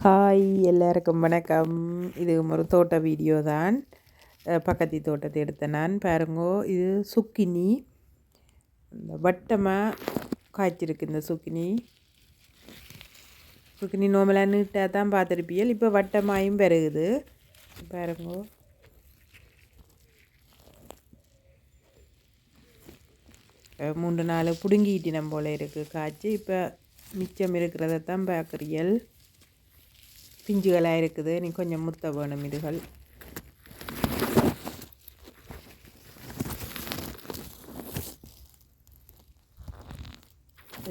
Hi எல்லாருக்கும் வணக்கம். இது ஒரு தோட்ட வீடியோ தான். பக்கத்து தோட்டத்தை எடுத்த நான் பாருங்கோ. இது சுக்கினி இந்த வட்டமாக காய்ச்சிருக்கு. இந்த சுக்கினி நோமலாக நீட்டாக தான் பார்த்துருப்பியல். இப்போ வட்டமாயும் பெருகுது பாருங்கோ. மூன்று நாள் பிடுங்கிட்டினம் போல் இருக்குது காய்ச்சி. இப்போ மிச்சம் இருக்கிறதான் பார்க்குறியல். பிஞ்சுகளாக இருக்குது. நீ கொஞ்சம் முத்த வேணும். இதுகள்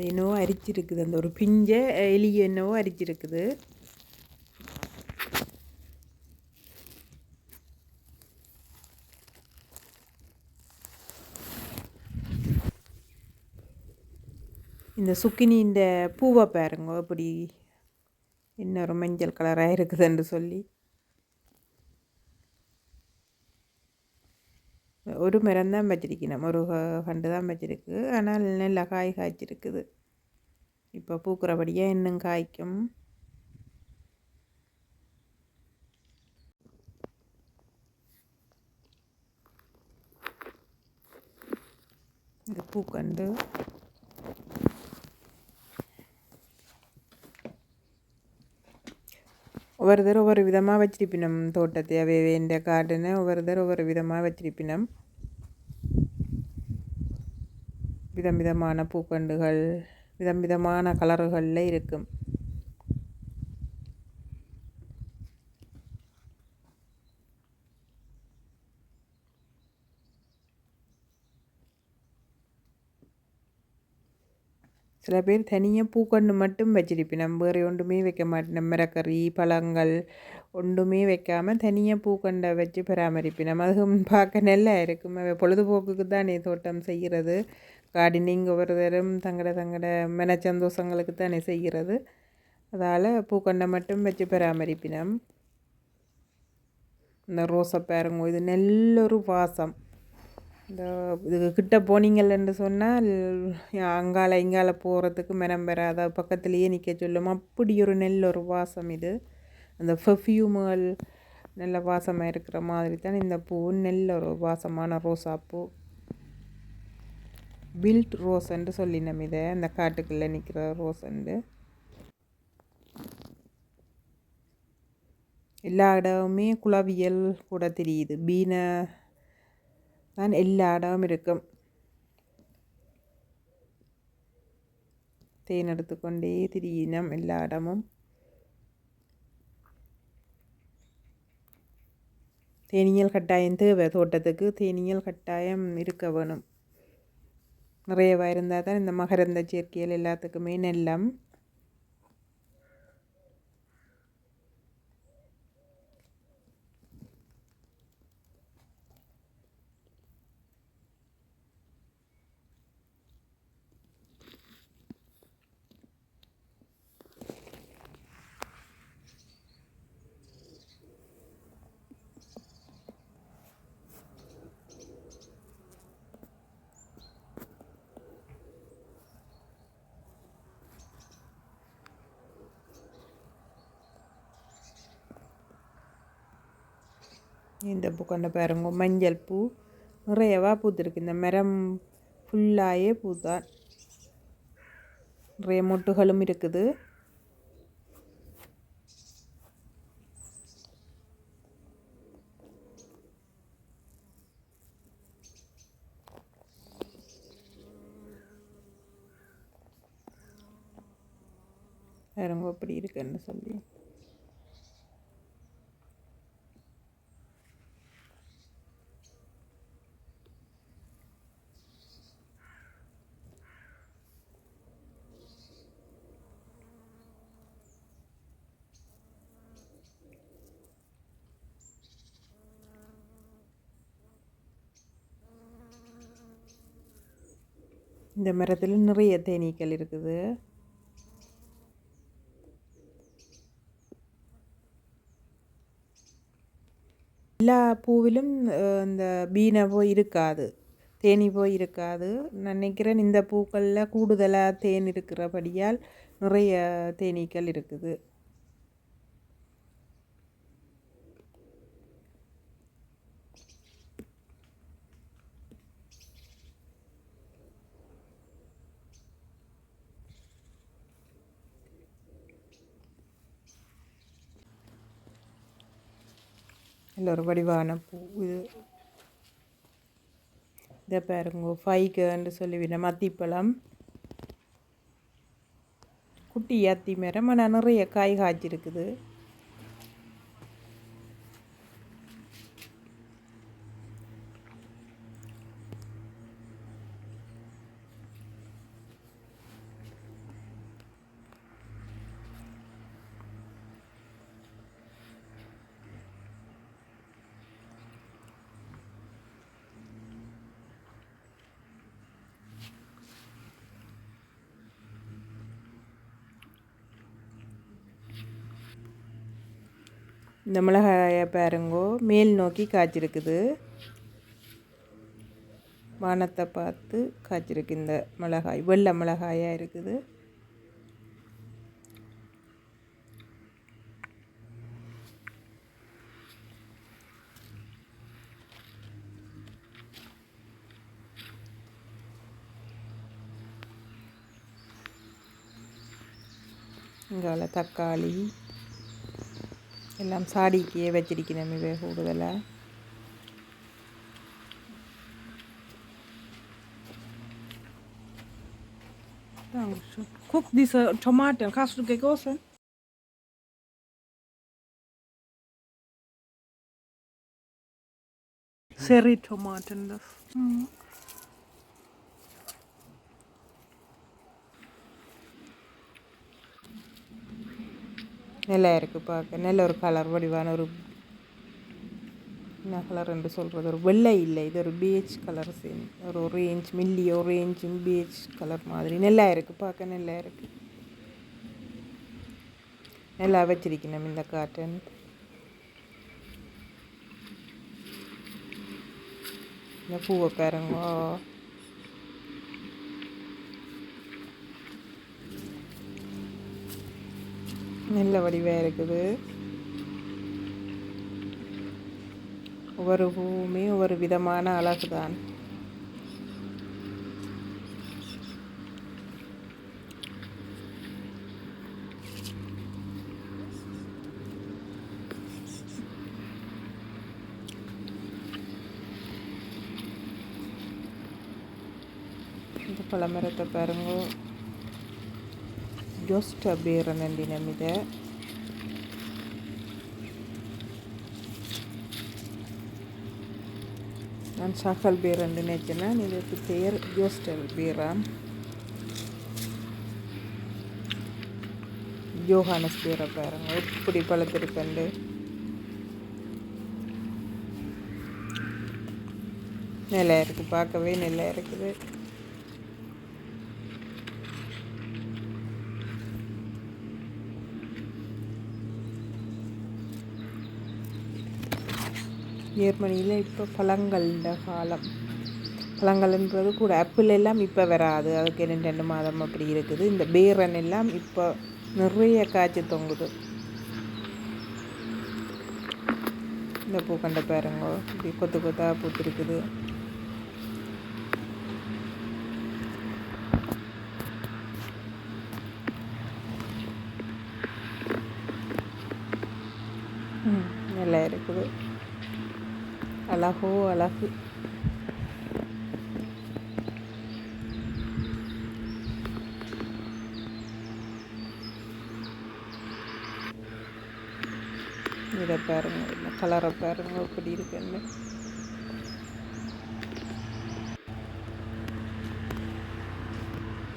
என்னவோ அரிச்சிருக்குது. அந்த ஒரு பிஞ்சை எலி என்னவோ அரிச்சிருக்குது. இந்த சுக்கினின்ற பூவை பாருங்க அப்படி இன்னொரு மஞ்சள் கலராக இருக்குதுன்னு சொல்லி. ஒரு மரம் தான் வச்சிருக்கணும், ஒரு கண்டு தான் வச்சிருக்கு. ஆனால் நல்லா காய் காய்ச்சிருக்குது. இப்போ பூக்கிறபடியாக இன்னும் காய்க்கும். இந்த பூக்கண்டு ஒவ்வொருத்தர் ஒவ்வொரு விதமாக வச்சிருப்பினம். தோட்டத்தை வேண்ட கார்டனை ஒவ்வொருத்தர் ஒவ்வொரு விதமாக வச்சிருப்பினம். விதம் விதமான பூக்கண்டுகள் விதம் விதமான கலர்களில் இருக்கும். சில பேர் தனியாக பூக்கண்டு மட்டும் வச்சிருப்பினம். வேறு ஒன்றுமே வைக்க மாட்டேன். மரக்கறி பழங்கள் ஒன்றுமே வைக்காமல் தனியாக பூக்கண்டை வச்சு பராமரிப்பினம். அதுவும் பார்க்க நல்லா இருக்கும். பொழுதுபோக்குக்கு தானே தோட்டம் செய்கிறது. கார்டனிங் ஒவ்வொரு தரம் தங்கட மனச்சந்தோஷங்களுக்கு தானே செய்கிறது. அதால் பூக்கண்டை மட்டும் வச்சு பராமரிப்பினம். இந்த ரோஸை பாருங்க. இது நல்லொரு வாசம். இந்த இதுக்கு கிட்ட போனீங்கள்ன்னு சொன்னால் அங்கால இங்கால போகிறதுக்கு மனம் வராத, பக்கத்துலேயே நிற்க சொல்லும். அப்படி ஒரு நல்ல ஒரு வாசம் இது. அந்த பெர்ஃப்யூம்கள் நல்ல வாசமாக இருக்கிற மாதிரி தான் இந்த பூ. நல்ல ஒரு வாசமான ரோசாப்பூ. பில்ட் ரோஸ்ன்னு சொல்லினோம் இதை. இந்த காட்டுக்குள்ளே நிற்கிற ரோஸ்ண்டு. எல்லா இடமுமே குளவியல் கூட தெரியுது. பீனை தான் எல்லா இடமும் இருக்கும். தேன் எடுத்துக்கொண்டே திரியினம் எல்லா இடமும். தேனீயல் கட்டாயம் தேவை தோட்டத்துக்கு. தேனீயல் கட்டாயம் இருக்க வேணும். நிறையவா இருந்தால் தான் இந்த மகரந்த சேர்க்கைகள் எல்லாத்துக்குமே நெல்லம். இந்த பூக்கண்டை பாருங்க. மஞ்சள் பூ நிறையவா பூத்துருக்கு. இந்த மரம் ஃபுல்லாயே பூத்தான். நிறைய மொட்டுகளும் இருக்குது. பாருங்க அப்படி இருக்குன்னு சொல்லி. இந்த மரத்தில் நிறைய தேனீக்கள் இருக்குது. எல்லா பூவிலும் இந்த பீனை போய் இருக்காது, தேனி போய் இருக்காது. நான் நினைக்கிறேன் இந்த பூக்களில் கூடுதலாக தேன் இருக்கிறபடியால் நிறைய தேனீக்கள் இருக்குது. இல்லை ஒரு வடிவான பூ இது. இதை பாருங்க, ஃபைக்குன்னு சொல்லிவிட மத்திப்பழம், குட்டி அத்தி மரம். ஆனால் நிறைய காய் காய்ச்சிருக்குது. இந்த மிளகாயை பாருங்கோ, மேல் நோக்கி காய்ச்சிருக்குது. வானத்தை பார்த்து காய்ச்சிருக்கு இந்த மிளகாய். வெள்ளை மிளகாயாக இருக்குது. இங்கால தக்காளி எல்லாம் சாடிக்கே வச்சிருக்கணும். இவை கூடுதலாக Guck, diese Tomaten, hast du gegossen? Cherry-Tomaten, das. நல்லா இருக்குது பார்க்க. நல்ல ஒரு கலர் வடிவான ஒரு என்ன கலர் என்று சொல்கிறது, ஒரு வெள்ளை இல்லை, இது ஒரு பீச் கலர் சேம், ஒரு ஆரேஞ்ச், மில்லி ஆரேஞ்சு பீச் கலர் மாதிரி நல்லா இருக்குது பார்க்க. நல்லா இருக்குது. நல்லா வச்சிருக்கணும் இந்த காட்டன். இந்த பூவை பாருங்க, நல்ல வடிவாக இருக்குது. ஒவ்வொரு பூவுமே ஒவ்வொரு விதமான அழகு தான். இந்த பழமரத்தை பாருங்க, ஜோஸ்ட் பேரனண்டி நம்பித. நான் ஷாக்கல் பேரண்டு நினைச்சேன்னா இதுக்கு பேர் ஜோஸ்டல் பேராம், ஜோஹானஸ் பேரை பாருங்க எப்படி பழுத்திருக்கண்டு. நல்லா இருக்குது பார்க்கவே, நல்லா இருக்குது. ஜெர்மனியில் இப்போ பழங்கள்ட காலம். பழங்கள்ன்றது கூட ஆப்பிள் எல்லாம் இப்போ வராது, அதுக்கு 2 மாதம் அப்படி இருக்குது. இந்த பேரன் எல்லாம் இப்போ நிறைய காய்ச்சி தொங்குது. இந்த பூக்கண்டை பாருங்க, இப்படி கொத்து கொத்தா பூத்துருக்குது. நல்லா இருக்குது. அழகோ அழகு. இதை பாருங்க, இந்த கலரை பாருங்க எப்படி இருக்குன்னு.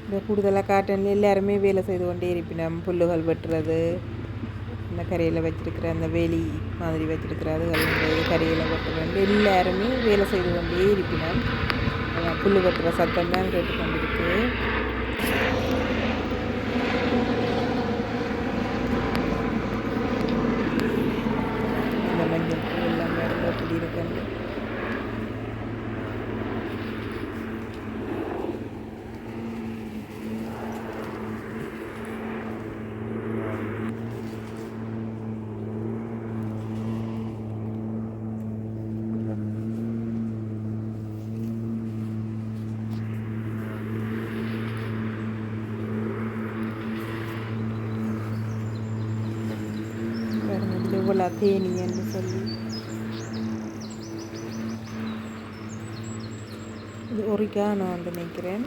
இந்த கூடுதலாக காட்டனில் எல்லாருமே வேலை செய்து கொண்டே இருப்பினோம். புல்லுகள் வெட்டுறது, இந்த கரையில் வச்சிருக்கிற அந்த வேலி மாதிரி வச்சிருக்கிற அதுகள் கரையில் வெட்டுறது, எல்லாருமே வேலை செய்து கொண்டே இருப்பினோம். புல் வெட்டுற சத்தம் தான் கேட்டுக்கொண்டிருக்கு. இந்த மஞ்சள் பூ எல்லாம் எப்படி இருக்குன்னு. இவ்வளோ தேனி என்று சொல்லி ஒரிகானோ வந்து நினைக்கிறேன்.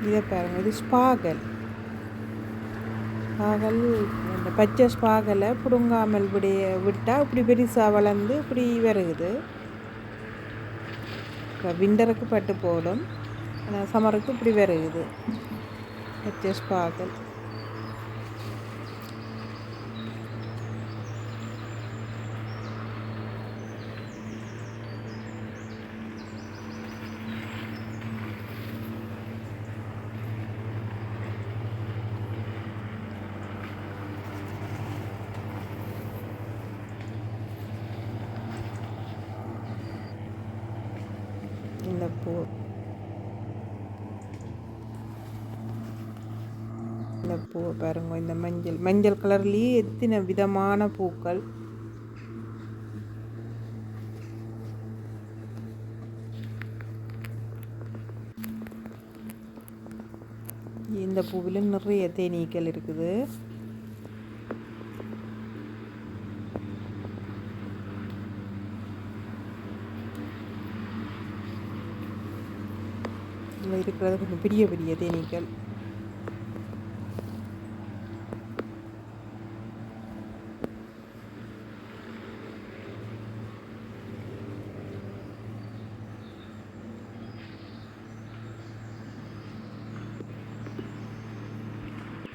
இதை பாருங்கள், இது ஸ்பாகல். ஸ்பாகல் இந்த பச்சை ஸ்பாகலை பிடுங்காமல் விட்டால் இப்படி பெருசாக வளர்ந்து இப்படி வருகுது. இப்போ விண்டருக்கு பட்டு போடும், ஆனால் சம்மருக்கு இப்படி வருகுது பச்சை ஸ்பாகல். இந்த பூவை பாருங்க, இந்த மஞ்சள் கலர்லேயே எத்தனை விதமான பூக்கள். இந்த பூவிலும் நிறைய தேனீக்கள் இருக்குது. இதில் இருக்கிறது கொஞ்சம் பெரிய பெரிய தேனீக்கள்.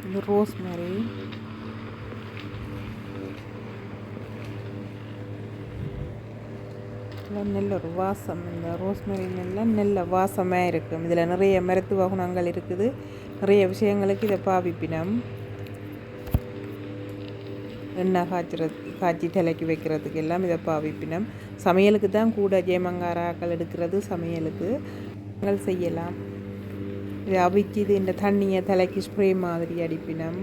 இது ரோஸ்மேரி. நல்ல ஒரு வாசம். இந்த ரோஸ்மேரி நல்ல வாசமாக இருக்கும். இதில் நிறைய மருத்துவ குணங்கள் இருக்குது. நிறைய விஷயங்களுக்கு இதை பாவிப்பினம். எண்ணெய் காய்ச்சி தலைக்கு வைக்கிறதுக்கு எல்லாம் இதை பாவிப்பினம். சமையலுக்கு தான் கூட ஜெயமங்காராக்கள் எடுக்கிறது. சமையலுக்கு நாங்கள் செய்யலாம். இதை அவிச்சு இது இந்த தண்ணியை தலைக்கு ஸ்ப்ரே மாதிரி அடிப்பினம்.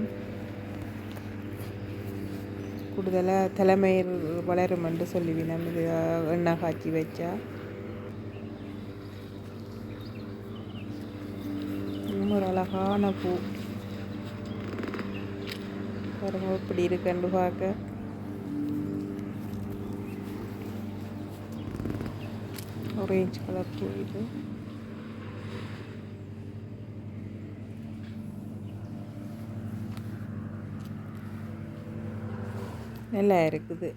கூடுதலாக தலைமயிர் வளரும் என்று சொல்லுவினம் இது எண்ணெய் காய்ச்சி வச்சா. ஒரு அழகான பூ பாருங்க இப்படி இருக்குன்னு பார்க்க. ஆரஞ்சு கலர் பூ இது. நல்லா இருக்குது.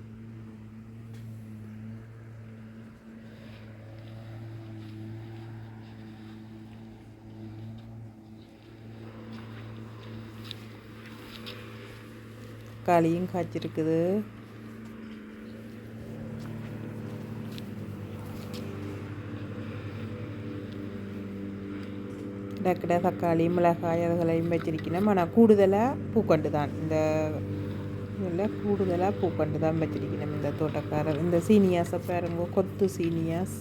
தக்காளியும் காய்ச்சிருக்குது. டக்குட தக்காளி மிளகாய் அதுகளையும் வச்சிருக்கணும். ஆனால் கூடுதலாக பூக்கண்டு தான் இந்த இதில் கூடுதலாக பூக்கண்டு தான் வச்சிருக்கணும் இந்த தோட்டக்காரர். இந்த சீனியாஸை பாருங்க, கொத்து சீனியாஸ்.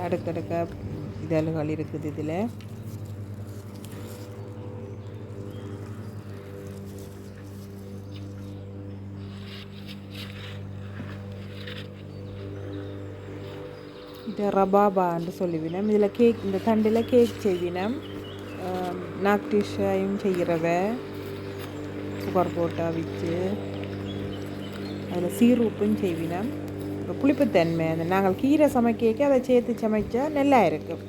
அடுக்கடுக்க இதழ்கள் இருக்குது. இதில் இது ரபாபான்னு சொல்லுவினம். இதில் கேக், இந்த தண்டில் கேக் செய்வினம். நாக்டிஷாயும் செய்கிறவ சுகர் போட்டா வச்சு அதில் சீரூப்பும் செய்வினம். புளிப்புத்தன்மை அந்த நாங்கள் கீரை சமைக்க அதை சேர்த்து சமைச்சா நல்லா இருக்கும்.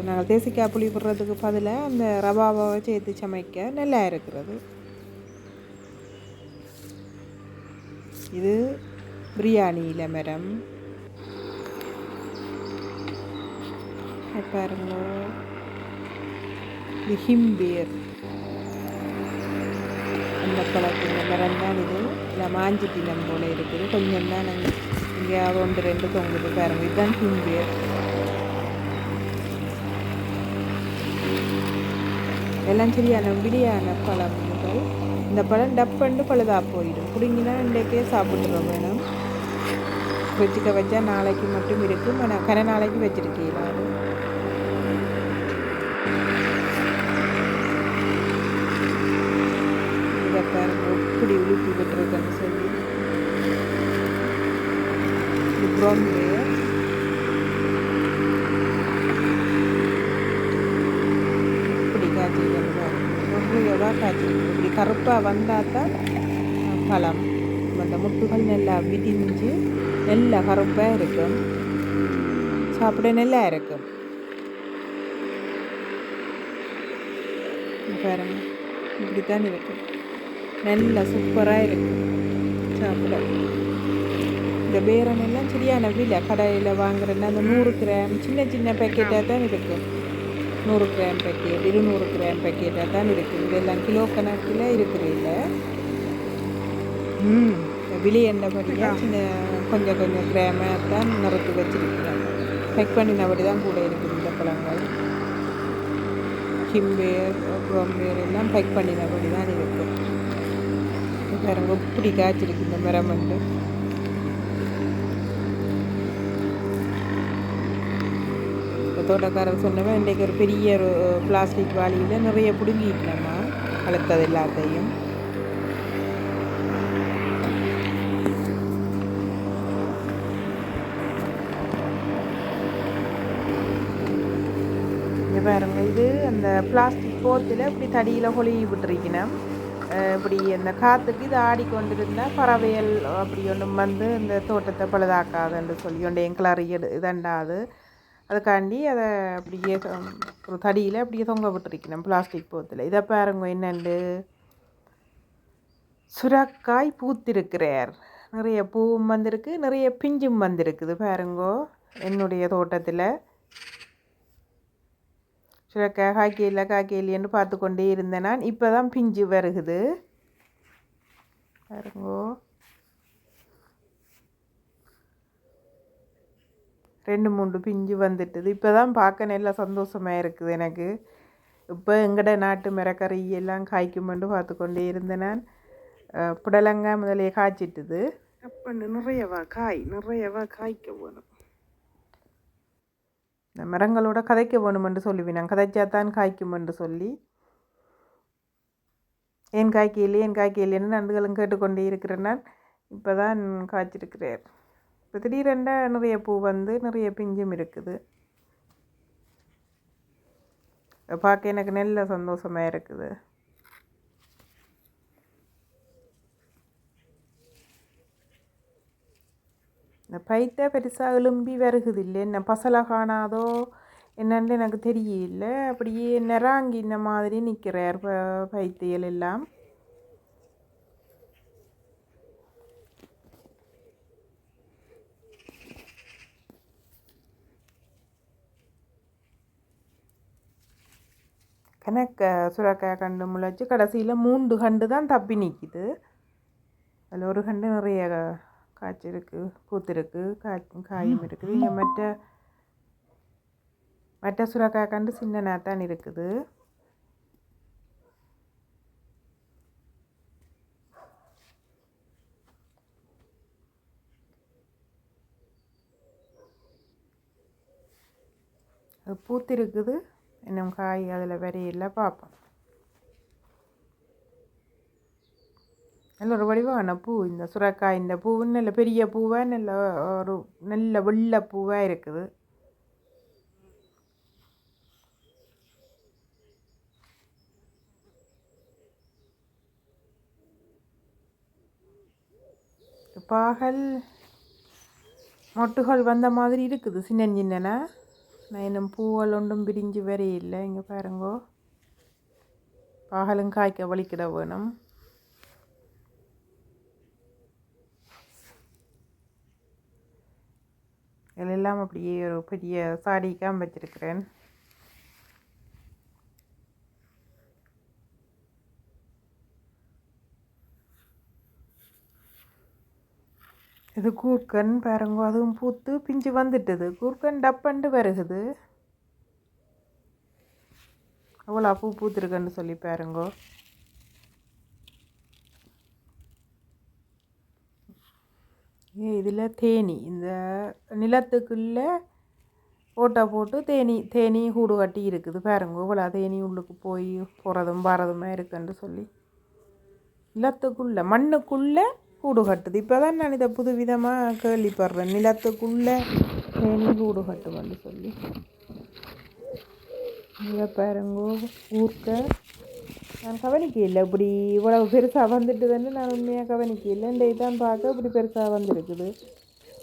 நாங்கள் தேசிக்காய் புளி போடுறதுக்கு பதிலாக அந்த ரவாவை சேர்த்து சமைக்க நல்லா இருக்கிறது. இது பிரியாணி இளமரம் பாருங்க. இது ஹிம்பேர் அந்த பழத்தின் மரம் தான் இது. இல்லை மாஞ்சிட்டினம் போல் இருக்குது. கொஞ்சம் தான் நாங்கள் எங்கேயாவது 1-2 தொங்குது பாருங்கள். இதுதான் ஹிம்பேர். எல்லாம் சரியான விடியான பழங்கள். இந்த பழம் டப்பண்டு பழுதாக போயிடும். பிடிங்கினா இன்றைக்கே சாப்பிட்டுக்க வேணும். வச்சுக்க வச்சா நாளைக்கு மட்டும் இருக்கும். ஆனால் கரை நாளைக்கு வச்சுருக்கீங்களா? இதை பாருங்க இப்படி உளுப்பி விட்டுருக்குன்னு சொல்லி. இது ப்ரௌன்வே இப்படி காய்ச்சி பாருங்க. நிறையவா காய்ச்சிருக்கு. இப்படி கருப்பாக வந்தால் தான் பழம். அந்த முட்டுகள் நல்லா விடிஞ்சு நல்லா கருப்பாக இருக்கும், சாப்பிட நல்லா இருக்கும். பாருங்க, இப்படித்தான் இருக்கும், நல்லா சூப்பராக இருக்கும் சாப்பிட. இந்த பேரனெல்லாம் சரியான விலை. கடையில் வாங்குறேன்னா அந்த 100 கிராம் சின்ன சின்ன பேக்கெட்டாக தான் இருக்கும். 100 கிராம் பேக்கெட், 200 கிராம் பேக்கெட்டாக தான் இருக்குது. இதெல்லாம் கிலோ கணக்கில் இருக்கிறதில்ல. விலை என்னபடியாக சின்ன கொஞ்சம் கொஞ்சம் கிராமாக தான் நிறுத்தி வச்சிருக்கிறாங்க. பேக் பண்ணினபடி தான் கூட இருக்குது இந்த பழங்கள். கிம்பேர், குரோம்பேர் எல்லாம் பேக் பண்ணினபடி தான் இருக்கும். பாருங்க இப்படி காய்ச்சிருக்கு இந்த மரம் வந்து. தோட்டக்காரர் சொன்னவன் இன்றைக்கு ஒரு பெரிய ஒரு பிளாஸ்டிக் வாளியில் நிறைய பிடுங்கிட்டோம்மா வளர்த்தது எல்லாத்தையும். இங்கே பாருங்க, இது அந்த பிளாஸ்டிக் போத்தில் இப்படி தடியில் கொழுகி விட்டுருக்கணும். இப்படி அந்த காற்றுக்கு இது ஆடிக்கொண்டிருந்தால் பறவைகள் அப்படி ஒன்றும் வந்து இந்த தோட்டத்தை பழுதாக்காதுன்னு சொல்லி ஒன்று கிளறி இதண்டாது. அதுக்காண்டி அதை அப்படியே ஒரு தடியில் அப்படியே தொங்க விட்டுருக்கணும் பிளாஸ்டிக் போத்தில். இதை பாருங்க என்னண்டு சுரக்காய் பூத்திருக்கிறார். நிறைய பூவும் வந்திருக்கு, நிறைய பிஞ்சும் வந்திருக்குது. பாருங்கோ என்னுடைய தோட்டத்தில் சுரக்காய் காய்க்கையில் பார்த்து கொண்டே இருந்தேன் நான். இப்போ தான் பிஞ்சு வருகுது. பாருங்கோ 2-3 பிஞ்சு வந்துட்டுது. இப்போ தான் பார்க்க நல்லா சந்தோஷமாக இருக்குது எனக்கு. இப்போ எங்கட நாட்டு மிரக்கறி எல்லாம் காய்க்குமெண்டு பார்த்து கொண்டே இருந்தேன் நான். புடலங்காய் முதலே காய்ச்சிட்டுது. அப்போ நிறையவா காய்க்க வேணும். இந்த மரங்களோட கதைக்க வேணுமென்று சொல்லுவேன் நான். கதைச்சாத்தான் காய்க்குமென்று சொல்லி ஏன் காய்க்கலைன்னு நண்டுகளும் கேட்டுக்கொண்டே இருக்கிறேன் நான். இப்போ தான் காய்ச்சிருக்கிறார். இப்போ திடீரெண்டா நிறைய பூ வந்து நிறைய பிஞ்சும் இருக்குது. பார்க்க எனக்கு நல்ல சந்தோஷமாக இருக்குது. இந்த பைத்தை பெருசாக எலும்பி வருகுது இல்லை, என்ன பசலை காணாதோ என்னன்னு எனக்கு தெரியல. அப்படியே நிறாங்கி இந்த மாதிரி நிற்கிறார் பைத்தியல் எல்லாம். கணக்க சுரக்காய் கண்டு முளைச்சி கடைசியில் 3 கண்டு தான் தப்பி நிற்கிது. அதில் ஒரு கண்டு நிறைய காய்ச்சிருக்கு, பூத்திருக்கு, காயும் இருக்குது. இங்கே மற்ற சுரக்காய் கண்டு சின்னனாக தான் இருக்குது. அது பூத்திருக்குது, இன்னும் காய் அதில் வரையில பார்ப்போம். நல்ல ஒரு வடிவான பூ இந்த சுரக்காய். இந்த பூவுன்னு நல்ல பெரிய பூவாக நல்ல வெள்ளை பூவாக இருக்குது. பாகல் மொட்டுகள் வந்த மாதிரி இருக்குது சின்ன சின்னனா. நான் இன்னும் பூவல் ஒன்றும் பிரிஞ்சு வரையில்லை. இங்கே பாருங்கோ, பாகலும் காய்க்க வலிக்கிட வேணும். இதெல்லாம் அப்படியே ஒரு பெரிய சாடிக்காம வச்சிருக்கிறேன். இது கூர்க்கன் பாருங்க, அதுவும் பூத்து பிஞ்சு வந்துட்டுது. கூர்க்கன் டப்பண்டு வருகுது. அவ்வளோ பூ பூத்துருக்குன்னு சொல்லி பாருங்கோ. இதில் தேனி இந்த நிலத்துக்குள்ளே ஓட்டை போட்டு தேனி கூடு கட்டி இருக்குது. பாருங்க இவ்வளோ தேனி உள்ளுக்கு போய் போகிறதும் வரதுமா இருக்குன்னு சொல்லி நிலத்துக்குள்ளே மண்ணுக்குள்ளே கூடு கட்டுது. இப்போ தான் நான் இதை புது விதமாக கேள்விப்படுறேன், நிலத்துக்குள்ளே தேனி கூடு கட்டுமென்னு சொல்லி. இதை பாருங்கோ ஊர்க்க நான் கவனிக்க இல்லை இப்படி இவ்வளவு பெருசாக வந்துட்டுதுன்னு நான் உண்மையாக கவனிக்க இல்லை இந்த இதான் பார்க்க இப்படி பெருசாக வந்திருக்குது.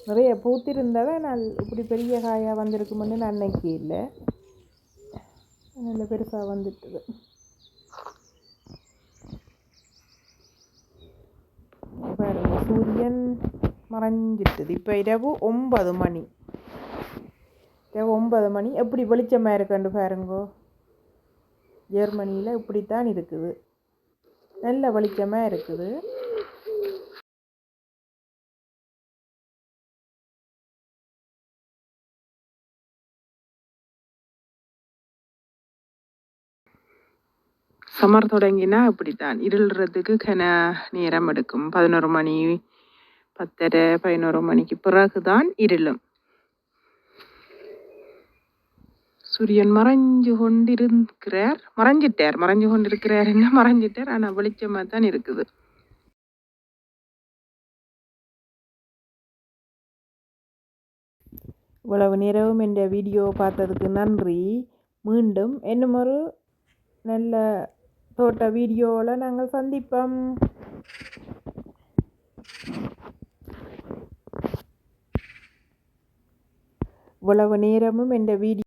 நிறைய பூத்திருந்தால் தான் நான் இப்படி பெரிய காயாக வந்திருக்குமென்னு நான் நினைக்க இல்லை. நல்ல பெருசாக வந்துட்டுது. பாருங்க சூரியன் மறைஞ்சிட்டுது. இப்போ இரவு 9 மணி. இரவு 9 மணி எப்படி வெளிச்சமாக இருக்குன்னு பாருங்கோ. ஜெர்மனியில் இப்படித்தான் இருக்குது. நல்ல வெளிச்சமாக இருக்குது. சம்மர் தொடங்கினா இப்படித்தான் இருள்றதுக்கு கன நேரம் எடுக்கும். 11 மணி 10:30 11 மணிக்கு பிறகுதான் இருளும். சூரியன் மறைஞ்சு கொண்டிருக்கிறார். மறைஞ்சு கொண்டிருக்கிறார் என்ன மறைஞ்சிட்டார். ஆனால் வெளிச்சமாக தான் இருக்குது. இவ்வளவு நேரமும் இந்த வீடியோ பார்த்ததுக்கு நன்றி. மீண்டும் இன்னும் ஒரு நல்ல தோட்ட வீடியோவில் நாங்கள் சந்திப்போம். இவ்வளவு நேரமும் இந்த வீடியோ